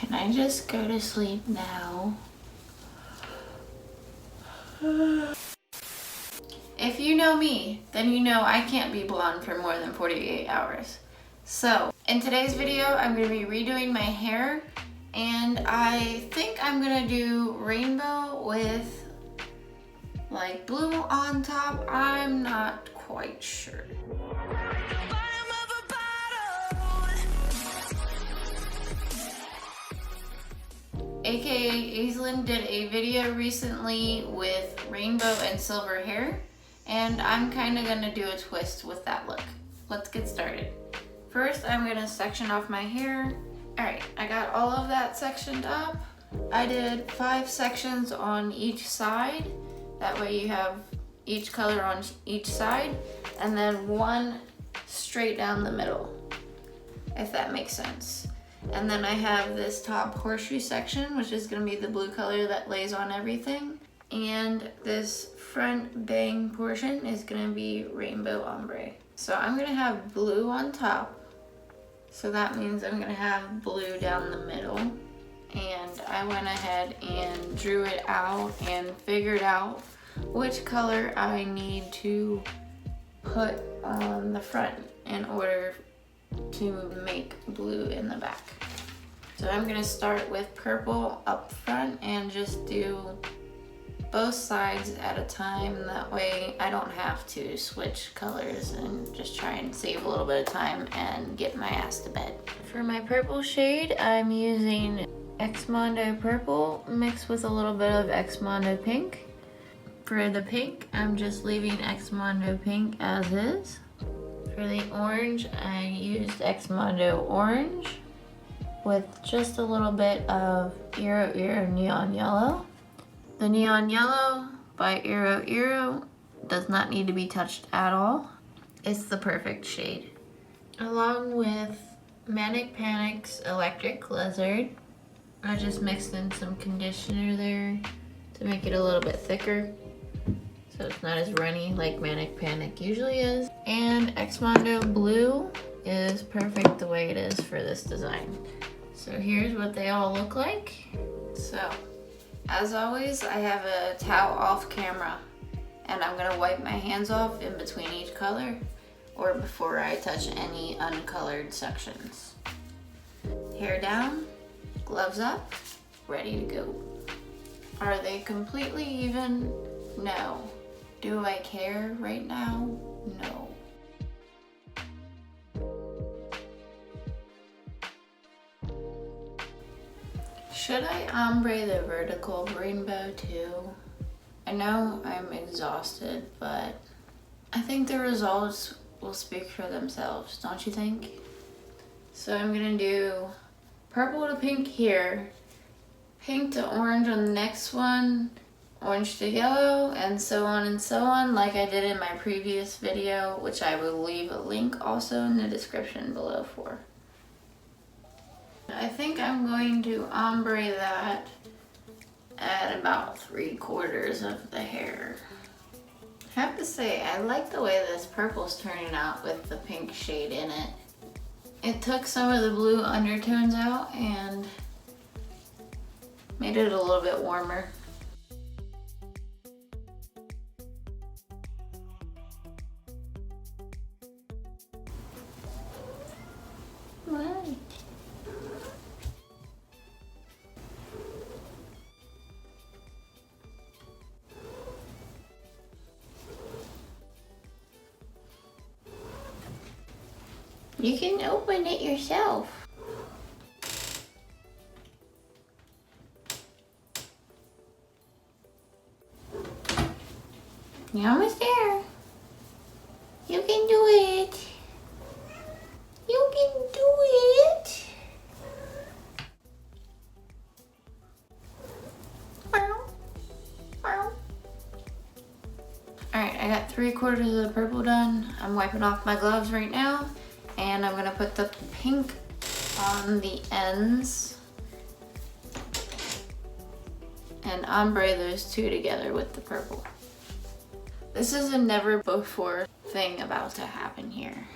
Can I just go to sleep now? If you know me, then you know I can't be blonde for more than 48 hours. So, in today's video, I'm going to be redoing my hair, and I think I'm going to do rainbow with like blue on top. I'm not quite sure. AKA Aislinn did a video recently with rainbow and silver hair, and I'm kind of gonna do a twist with that look. Let's get started. First, I'm gonna section off my hair. All right, I got all of that sectioned up. I did 5 sections on each side. That way you have each color on each side, and then 1 straight down the middle, if that makes sense. And then I have this top horseshoe section, which is gonna be the blue color that lays on everything. And this front bang portion is gonna be rainbow ombre. So I'm gonna have blue on top. So that means I'm gonna have blue down the middle. And I went ahead and drew it out and figured out which color I need to put on the front in order to make blue in the back. So I'm gonna start with purple up front and just do both sides at a time. That way I don't have to switch colors and just try and save a little bit of time and get my ass to bed. For my purple shade, I'm using Xmondo purple mixed with a little bit of Xmondo pink. For the pink, I'm just leaving Xmondo pink as is. For the orange, I used Xmondo orange with just a little bit of Iro Iro neon yellow. The neon yellow by Iro Iro does not need to be touched at all. It's the perfect shade. Along with Manic Panic's Electric Lizard, I just mixed in some conditioner there to make it a little bit thicker, so it's not as runny like Manic Panic usually is. And Xmondo Blue is perfect the way it is for this design. So here's what they all look like. So, as always, I have a towel off camera, and I'm gonna wipe my hands off in between each color or before I touch any uncolored sections. Hair down, gloves up, ready to go. Are they completely even? No. Do I care right now? No. Should I ombre the vertical rainbow too? I know I'm exhausted, but I think the results will speak for themselves, don't you think? So I'm gonna do purple to pink here, pink to orange on the next one, orange to yellow, and so on, like I did in my previous video, which I will leave a link also in the description below for. I think I'm going to ombre that at about 3/4 of the hair. I have to say, I like the way this purple's turning out with the pink shade in it. It took some of the blue undertones out and made it a little bit warmer. Right. You can open it yourself. You're almost there. You can do it. You can do it. Alright, I got 3/4 of the purple done. I'm wiping off my gloves right now, and I'm gonna put the pink on the ends and ombre those two together with the purple. This is a never before thing about to happen here.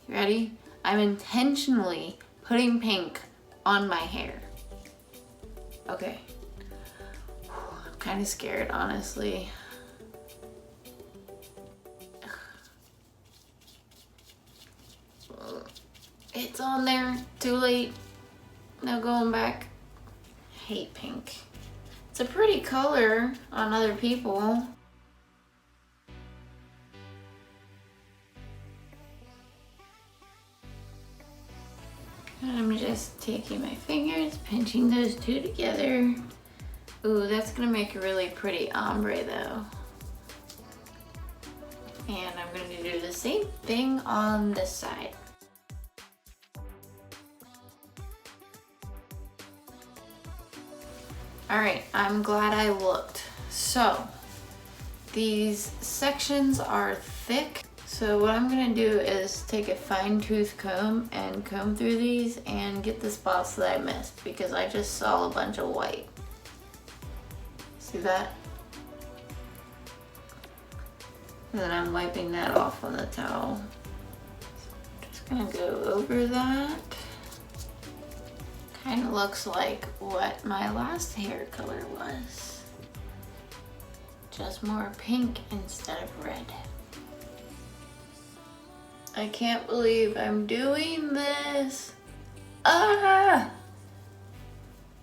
You ready? I'm intentionally putting pink on my hair. Okay. I'm kind of scared, honestly. It's on there. Too late. No going back. Hate pink. It's a pretty color on other people. I'm just taking my fingers, pinching those two together. Ooh, that's gonna make a really pretty ombre though. And I'm gonna do the same thing on this side. All right, I'm glad I looked. So, these sections are thick. So what I'm gonna do is take a fine tooth comb and comb through these and get the spots that I missed because I just saw a bunch of white. See that? And then I'm wiping that off on the towel. Just gonna go over that. Kind of looks like what my last hair color was. Just more pink instead of red. I can't believe I'm doing this. Ah!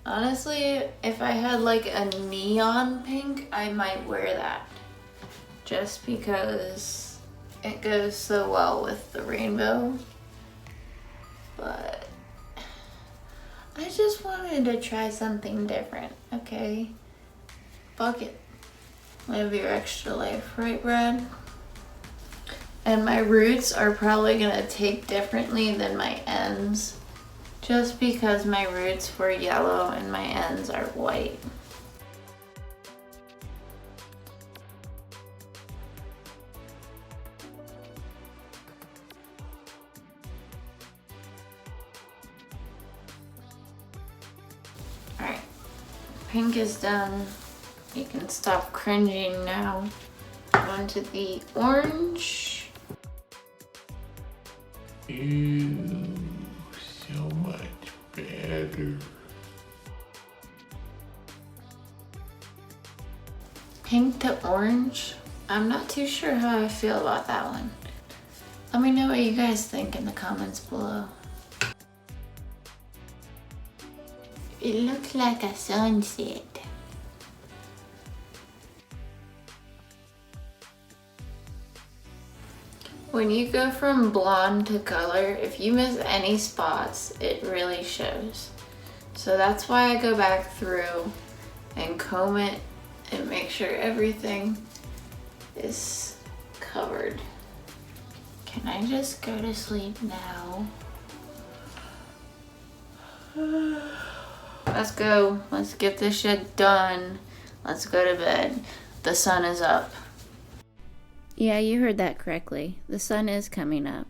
Honestly, if I had like a neon pink, I might wear that. Just because it goes so well with the rainbow. But I just wanted to try something different, okay? Fuck it. Live your extra life, right, Brad? And my roots are probably gonna take differently than my ends, just because my roots were yellow and my ends are white. All right, pink is done. You can stop cringing now. On to the orange. Ew, so much better. Pink to orange. I'm not too sure how I feel about that one. Let me know what you guys think in the comments below. It looks like a sunset. When you go from blonde to color, if you miss any spots, it really shows. So that's why I go back through and comb it and make sure everything is covered. Can I just go to sleep now? Let's go. Let's get this shit done. Let's go to bed. The sun is up. Yeah, you heard that correctly. The sun is coming up.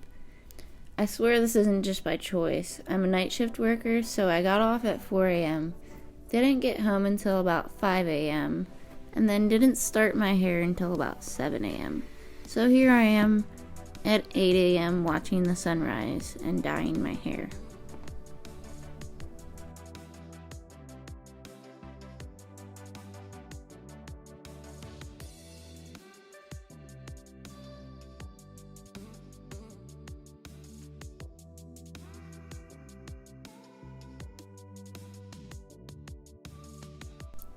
I swear this isn't just by choice. I'm a night shift worker, so I got off at 4 a.m. Didn't get home until about 5 a.m. and then didn't start my hair until about 7 a.m. So here I am at 8 a.m. watching the sunrise and dyeing my hair.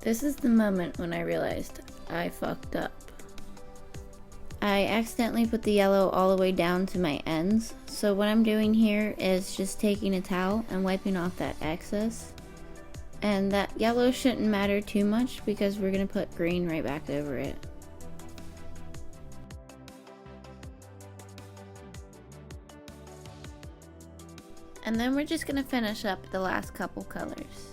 This is the moment when I realized I fucked up. I accidentally put the yellow all the way down to my ends, so what I'm doing here is just taking a towel and wiping off that excess. And that yellow shouldn't matter too much because we're gonna put green right back over it. And then we're just gonna finish up the last couple colors.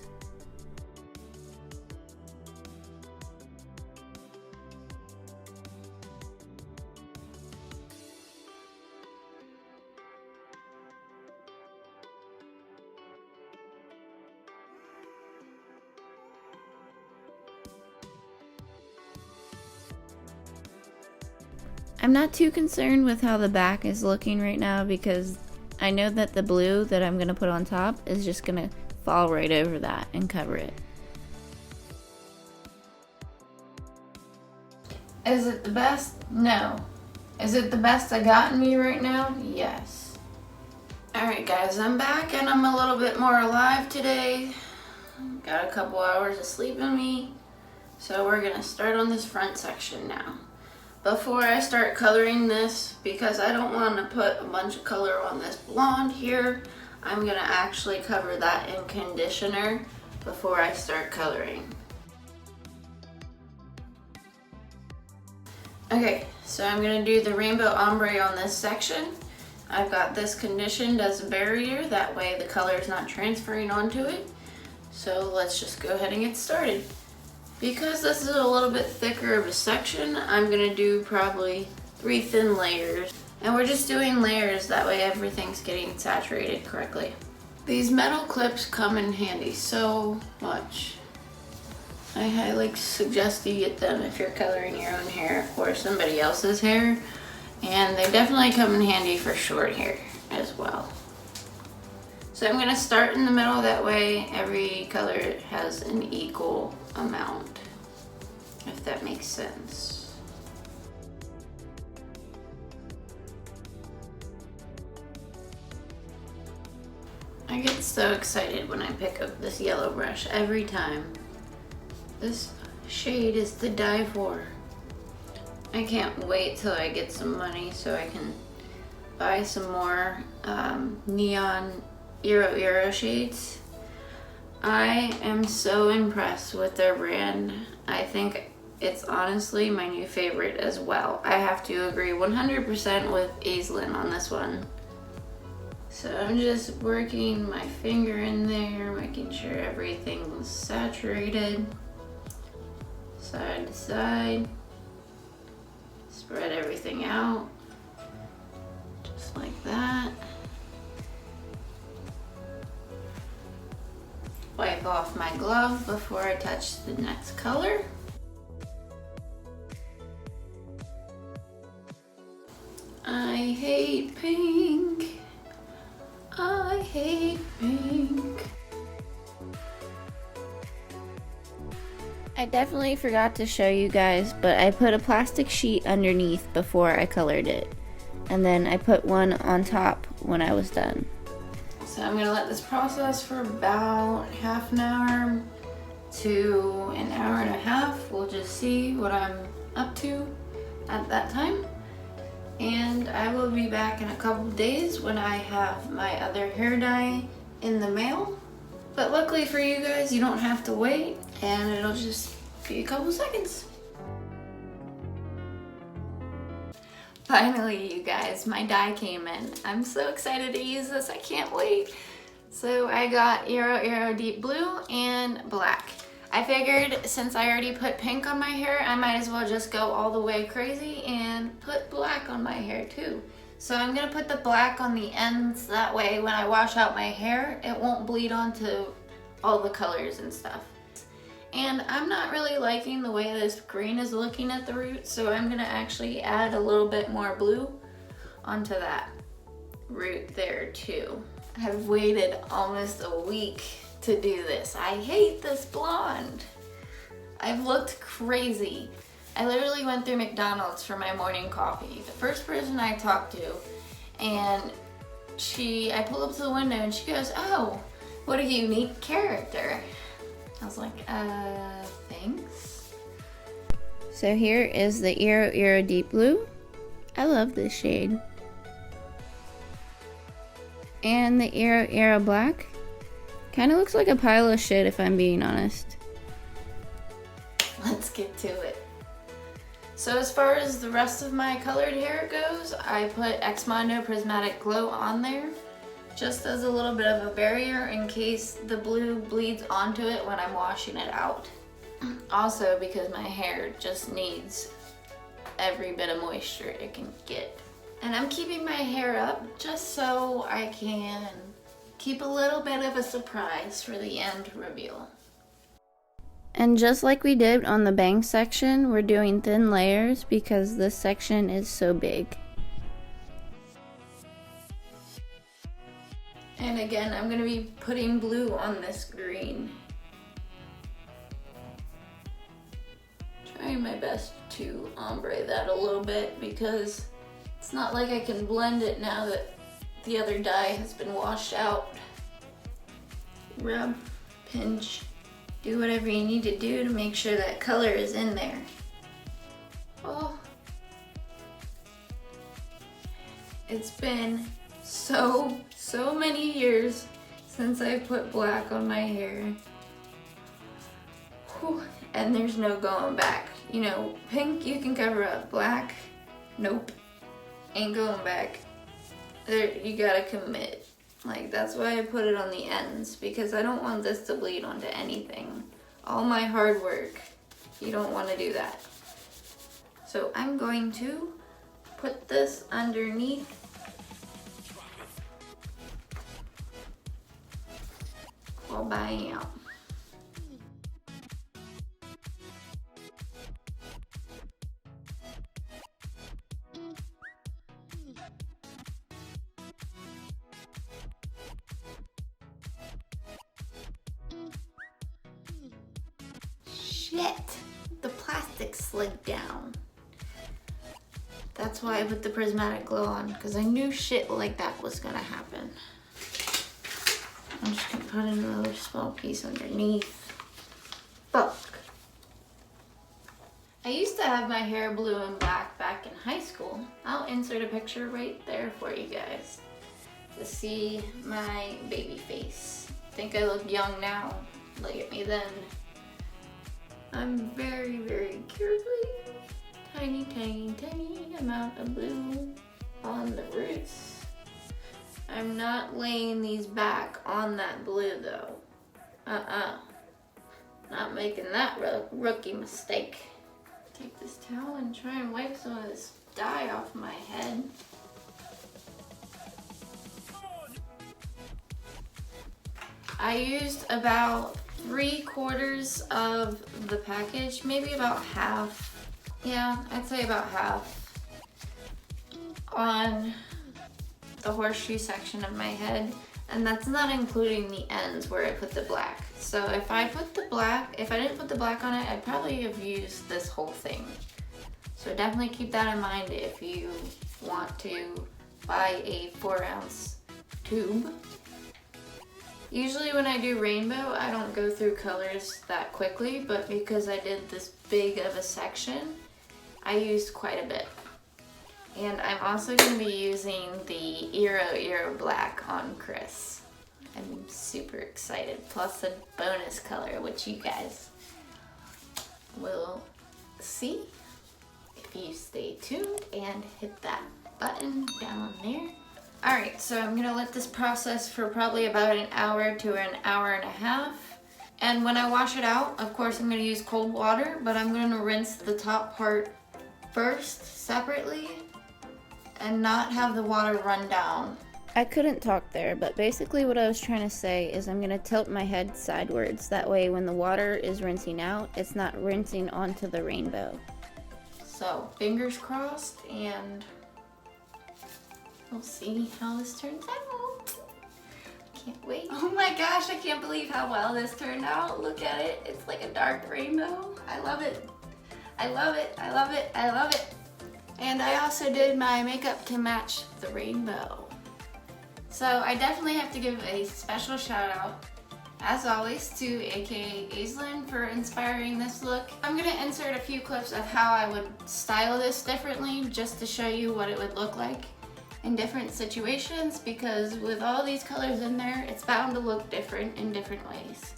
I'm not too concerned with how the back is looking right now because I know that the blue that I'm going to put on top is just going to fall right over that and cover it. Is it the best? No. Is it the best I got in me right now? Yes. Alright guys, I'm back and I'm a little bit more alive today. Got a couple hours of sleep in me. So we're gonna start on this front section now. Before I start coloring this, because I don't want to put a bunch of color on this blonde here, I'm gonna actually cover that in conditioner before I start coloring. Okay, so I'm gonna do the rainbow ombre on this section. I've got this conditioned as a barrier, that way the color is not transferring onto it. So let's just go ahead and get started. Because this is a little bit thicker of a section, I'm gonna do probably 3 thin layers. And we're just doing layers, that way everything's getting saturated correctly. These metal clips come in handy so much. I highly suggest you get them if you're coloring your own hair or somebody else's hair. And they definitely come in handy for short hair as well. So I'm gonna start in the middle, that way every color has an equal amount, if that makes sense. I get so excited when I pick up this yellow brush every time. This shade is to die for. I can't wait till I get some money so I can buy some more neon Iro Iro shades. I am so impressed with their brand. I think it's honestly my new favorite as well. I have to agree 100% with Aislinn on this one. So I'm just working my finger in there, making sure everything's saturated. Side to side. Spread everything out. Just like that. Wipe off my glove before I touch the next color. I hate pink. I hate pink. I definitely forgot to show you guys, but I put a plastic sheet underneath before I colored it. And then I put one on top when I was done. So I'm gonna let this process for about half an hour to an hour and a half. We'll just see what I'm up to at that time. And I will be back in a couple days when I have my other hair dye in the mail. But luckily for you guys, you don't have to wait, and it'll just be a couple seconds. Finally, you guys, my dye came in. I'm so excited to use this, I can't wait. So I got Iro Iro Deep Blue and Black. I figured since I already put pink on my hair, I might as well just go all the way crazy and put black on my hair too. So I'm gonna put the black on the ends, that way when I wash out my hair, it won't bleed onto all the colors and stuff. And I'm not really liking the way this green is looking at the root, so I'm gonna actually add a little bit more blue onto that root there too. I've waited almost a week to do this. I hate this blonde. I've looked crazy. I literally went through McDonald's for my morning coffee. The first person I talked to, and I pulled up to the window and she goes, "Oh, what a unique character." I was like, thanks. So here is the Iro Iro Deep Blue. I love this shade. And the Iro Iro Black. Kind of looks like a pile of shit if I'm being honest. Let's get to it. So as far as the rest of my colored hair goes, I put Xmondo Prismatic Glow on there just as a little bit of a barrier in case the blue bleeds onto it when I'm washing it out. Also because my hair just needs every bit of moisture it can get. And I'm keeping my hair up just so I can keep a little bit of a surprise for the end reveal. And just like we did on the bang section, we're doing thin layers because this section is so big. And again, I'm going to be putting blue on this green. Trying my best to to ombre that a little bit because it's not like I can blend it now that the other dye has been washed out. Rub, pinch, do whatever you need to do to make sure that color is in there. Oh, it's been so many years since I put black on my hair. Whew. And there's no going back. You know, pink you can cover up, black, nope, ain't going back. There, you gotta commit. Like, that's why I put it on the ends, because I don't want this to bleed onto anything. All my hard work, you don't want to do that. So I'm going to put this underneath. While buying out. Shit, the plastic slid down. That's why I put the prismatic glow on, because I knew shit like that was gonna happen. I'm just gonna put in another small piece underneath. Fuck. I used to have my hair blue and black back in high school. I'll insert a picture right there for you guys to see my baby face. Think I look young now. Look at me then. I'm very carefully, tiny amount of blue on the roots. I'm not laying these back on that blue though. Not making that rookie mistake. Take this towel and try and wipe some of this dye off my head. I used about 3/4 of the package, maybe about half. Yeah, I'd say about half on the horseshoe section of my head, and that's not including the ends where I put the black. So if I didn't put the black on it, I'd probably have used this whole thing. So definitely keep that in mind if you want to buy a 4-ounce tube. Usually when I do rainbow, I don't go through colors that quickly, but because I did this big of a section, I used quite a bit. And I'm also going to be using the Iro Iro black on Chris. I'm super excited, plus a bonus color, which you guys will see if you stay tuned and hit that button down there. Alright, so I'm going to let this process for probably about an hour to an hour and a half. And when I wash it out, of course I'm going to use cold water, but I'm going to rinse the top part first separately and not have the water run down. I couldn't talk there, but basically what I was trying to say is I'm going to tilt my head sideways. That way when the water is rinsing out, it's not rinsing onto the rainbow. So, fingers crossed, and we'll see how this turns out. Can't wait. Oh my gosh, I can't believe how well this turned out. Look at it. It's like a dark rainbow. I love it. I love it. I love it. I love it. And I also did my makeup to match the rainbow. So I definitely have to give a special shout out, as always, to aka Aislinn for inspiring this look. I'm gonna insert a few clips of how I would style this differently just to show you what it would look like in different situations, because with all these colors in there, it's bound to look different in different ways.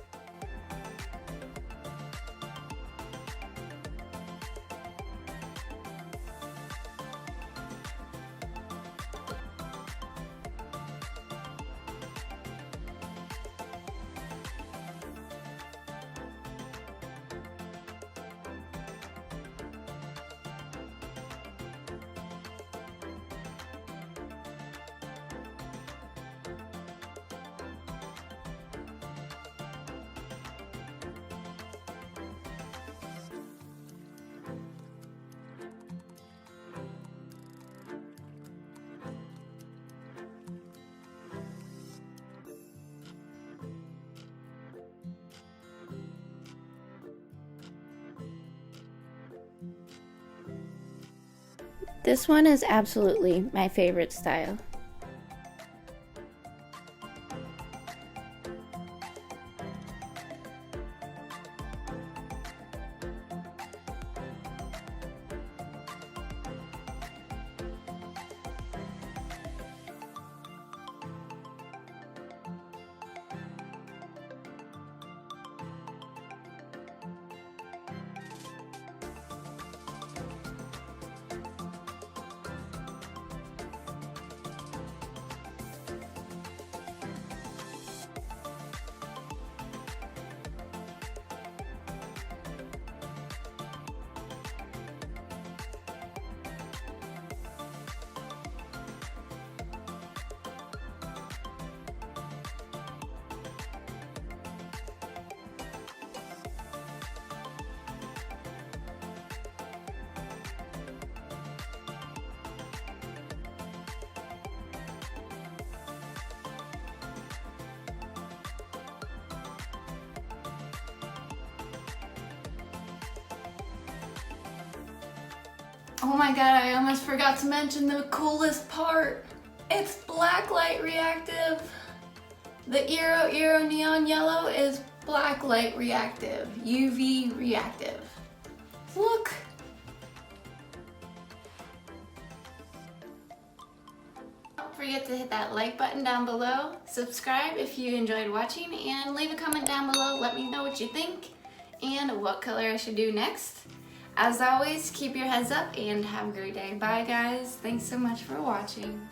This one is absolutely my favorite style. Oh my god, I almost forgot to mention the coolest part. It's blacklight reactive. The Iro Iro neon yellow is blacklight reactive, UV reactive. Look. Don't forget to hit that like button down below, subscribe if you enjoyed watching, and leave a comment down below. Let me know what you think and what color I should do next. As always, keep your heads up and have a great day. Bye guys. Thanks so much for watching.